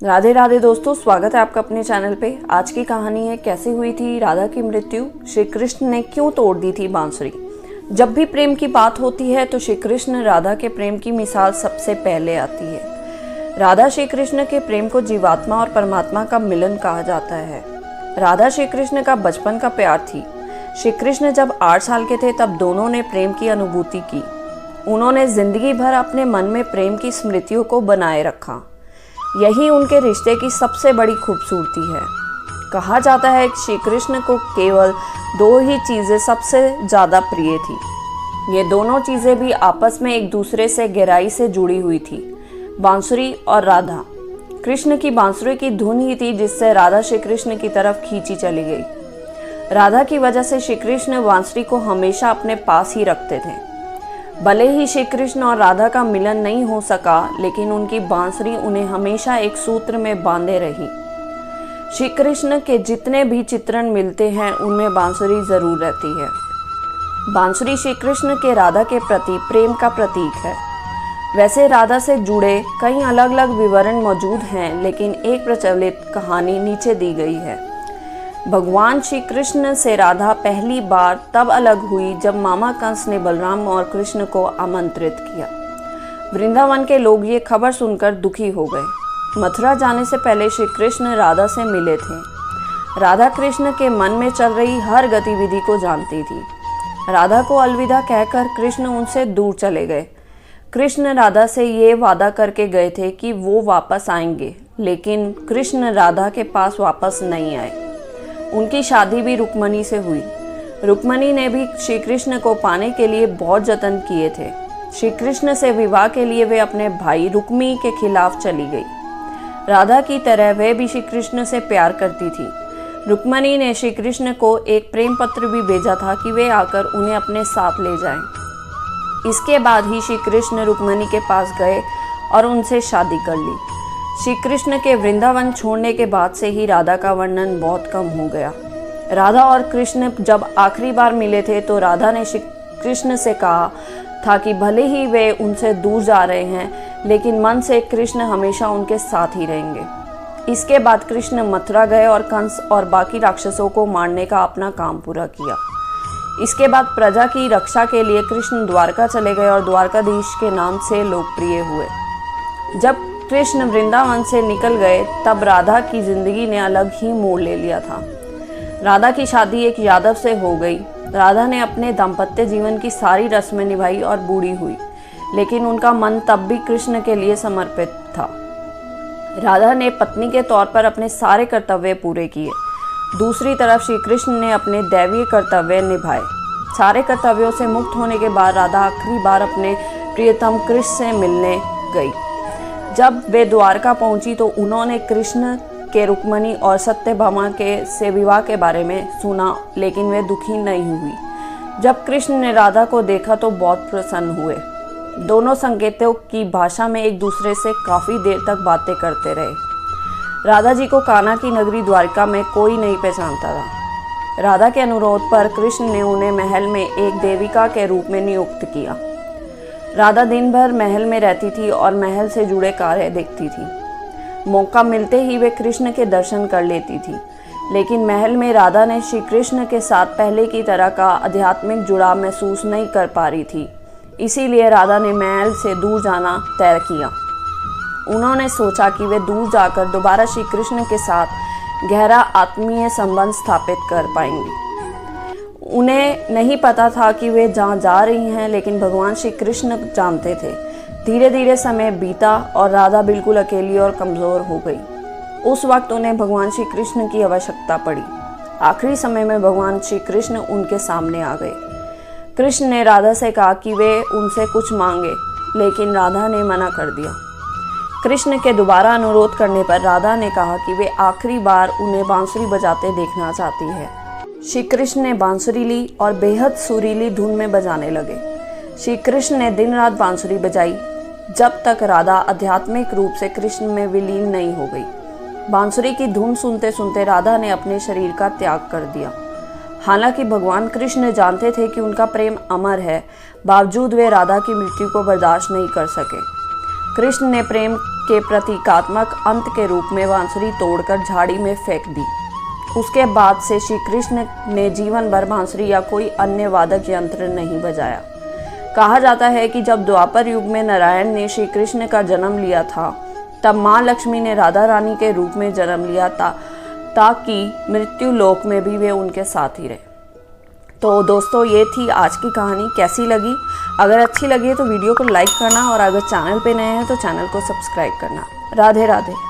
राधे राधे दोस्तों, स्वागत है आपका अपने चैनल पे। आज की कहानी है कैसे हुई थी राधा की मृत्यु, श्री कृष्ण ने क्यों तोड़ दी थी बांसुरी। जब भी प्रेम की बात होती है तो श्री कृष्ण राधा के प्रेम की मिसाल सबसे पहले आती है। राधा श्री कृष्ण के प्रेम को जीवात्मा और परमात्मा का मिलन कहा जाता है। राधा श्री कृष्ण का बचपन का प्यार थी। श्री कृष्ण जब 8 साल के थे तब दोनों ने प्रेम की अनुभूति की। उन्होंने जिंदगी भर अपने मन में प्रेम की स्मृतियों को बनाए रखा। यही उनके रिश्ते की सबसे बड़ी खूबसूरती है। कहा जाता है कि श्री कृष्ण को केवल 2 ही चीज़ें सबसे ज़्यादा प्रिय थी। ये दोनों चीज़ें भी आपस में एक दूसरे से गहराई से जुड़ी हुई थी, बांसुरी और राधा। कृष्ण की बांसुरी की धुन ही थी जिससे राधा श्री कृष्ण की तरफ खींची चली गई। राधा की वजह से श्री कृष्ण बांसुरी को हमेशा अपने पास ही रखते थे। भले ही श्री कृष्ण और राधा का मिलन नहीं हो सका, लेकिन उनकी बांसुरी उन्हें हमेशा एक सूत्र में बांधे रही। श्री कृष्ण के जितने भी चित्रण मिलते हैं उनमें बांसुरी जरूर रहती है। बांसुरी श्री कृष्ण के राधा के प्रति प्रेम का प्रतीक है। वैसे राधा से जुड़े कई अलग अलग विवरण मौजूद हैं, लेकिन एक प्रचलित कहानी नीचे दी गई है। भगवान श्री कृष्ण से राधा पहली बार तब अलग हुई जब मामा कंस ने बलराम और कृष्ण को आमंत्रित किया। वृंदावन के लोग ये खबर सुनकर दुखी हो गए। मथुरा जाने से पहले श्री कृष्ण राधा से मिले थे। राधा कृष्ण के मन में चल रही हर गतिविधि को जानती थी। राधा को अलविदा कहकर कृष्ण उनसे दूर चले गए। कृष्ण राधा से ये वादा करके गए थे कि वो वापस आएंगे, लेकिन कृष्ण राधा के पास वापस नहीं आए। उनकी शादी भी रुक्मणी से हुई। रुक्मणी ने भी श्री कृष्ण को पाने के लिए बहुत जतन किए थे। श्री कृष्ण से विवाह के लिए वे अपने भाई रुक्मी के खिलाफ चली गई। राधा की तरह वह भी श्री कृष्ण से प्यार करती थी। रुक्मणी ने श्री कृष्ण को एक प्रेम पत्र भी भेजा था कि वे आकर उन्हें अपने साथ ले जाएं। इसके बाद ही श्री कृष्ण रुक्मणी के पास गए और उनसे शादी कर ली। श्री कृष्ण के वृंदावन छोड़ने के बाद से ही राधा का वर्णन बहुत कम हो गया। राधा और कृष्ण जब आखिरी बार मिले थे तो राधा ने श्री कृष्ण से कहा था कि भले ही वे उनसे दूर जा रहे हैं, लेकिन मन से कृष्ण हमेशा उनके साथ ही रहेंगे। इसके बाद कृष्ण मथुरा गए और कंस और बाकी राक्षसों को मारने का अपना काम पूरा किया। इसके बाद प्रजा की रक्षा के लिए कृष्ण द्वारका चले गए और द्वारकाधीश के नाम से लोकप्रिय हुए। जब कृष्ण वृंदावन से निकल गए तब राधा की जिंदगी ने अलग ही मोड़ ले लिया था। राधा की शादी एक यादव से हो गई। राधा ने अपने दाम्पत्य जीवन की सारी रस्में निभाई और बूढ़ी हुई, लेकिन उनका मन तब भी कृष्ण के लिए समर्पित था। राधा ने पत्नी के तौर पर अपने सारे कर्तव्य पूरे किए। दूसरी तरफ श्री कृष्ण ने अपने दैवीय कर्तव्य निभाए। सारे कर्तव्यों से मुक्त होने के बाद राधा आखिरी बार अपने प्रियतम कृष्ण से मिलने गई। जब वे द्वारका पहुंची तो उन्होंने कृष्ण के रुक्मणी और सत्यभामा के से विवाह के बारे में सुना, लेकिन वे दुखी नहीं हुई। जब कृष्ण ने राधा को देखा तो बहुत प्रसन्न हुए। दोनों संकेतों की भाषा में एक दूसरे से काफ़ी देर तक बातें करते रहे। राधा जी को कान्हा की नगरी द्वारका में कोई नहीं पहचानता था। राधा के अनुरोध पर कृष्ण ने उन्हें महल में एक देविका के रूप में नियुक्त किया। राधा दिन भर महल में रहती थी और महल से जुड़े कार्य देखती थी। मौका मिलते ही वे कृष्ण के दर्शन कर लेती थी, लेकिन महल में राधा ने श्री कृष्ण के साथ पहले की तरह का आध्यात्मिक जुड़ाव महसूस नहीं कर पा रही थी। इसीलिए राधा ने महल से दूर जाना तय किया। उन्होंने सोचा कि वे दूर जाकर दोबारा श्री कृष्ण के साथ गहरा आत्मीय संबंध स्थापित कर पाएंगी। उन्हें नहीं पता था कि वे जहाँ जा रही हैं, लेकिन भगवान श्री कृष्ण जानते थे। धीरे धीरे समय बीता और राधा बिल्कुल अकेली और कमज़ोर हो गई। उस वक्त उन्हें भगवान श्री कृष्ण की आवश्यकता पड़ी। आखिरी समय में भगवान श्री कृष्ण उनके सामने आ गए। कृष्ण ने राधा से कहा कि वे उनसे कुछ मांगे, लेकिन राधा ने मना कर दिया। कृष्ण के दोबारा अनुरोध करने पर राधा ने कहा कि वे आखिरी बार उन्हें बांसुरी बजाते देखना चाहती है। श्री कृष्ण ने बांसुरी ली और बेहद सुरीली धुन में बजाने लगे। श्री कृष्ण ने दिन रात बांसुरी बजाई जब तक राधा आध्यात्मिक रूप से कृष्ण में विलीन नहीं हो गई। बांसुरी की धुन सुनते सुनते राधा ने अपने शरीर का त्याग कर दिया। हालांकि भगवान कृष्ण जानते थे कि उनका प्रेम अमर है, बावजूद वे राधा की मृत्यु को बर्दाश्त नहीं कर सके। कृष्ण ने प्रेम के प्रतीकात्मक अंत के रूप में बांसुरी तोड़कर झाड़ी में फेंक दी। उसके बाद से श्री कृष्ण ने जीवन भर बांसुरी या कोई अन्य वादक यंत्र नहीं बजाया। कहा जाता है कि जब द्वापर युग में नारायण ने श्री कृष्ण का जन्म लिया था, तब माँ लक्ष्मी ने राधा रानी के रूप में जन्म लिया था, ताकि मृत्यु लोक में भी वे उनके साथ ही रहे। तो दोस्तों, ये थी आज की कहानी। कैसी लगी? अगर अच्छी लगी तो वीडियो को लाइक करना और अगर चैनल पे नए हैं तो चैनल को सब्सक्राइब करना। राधे राधे।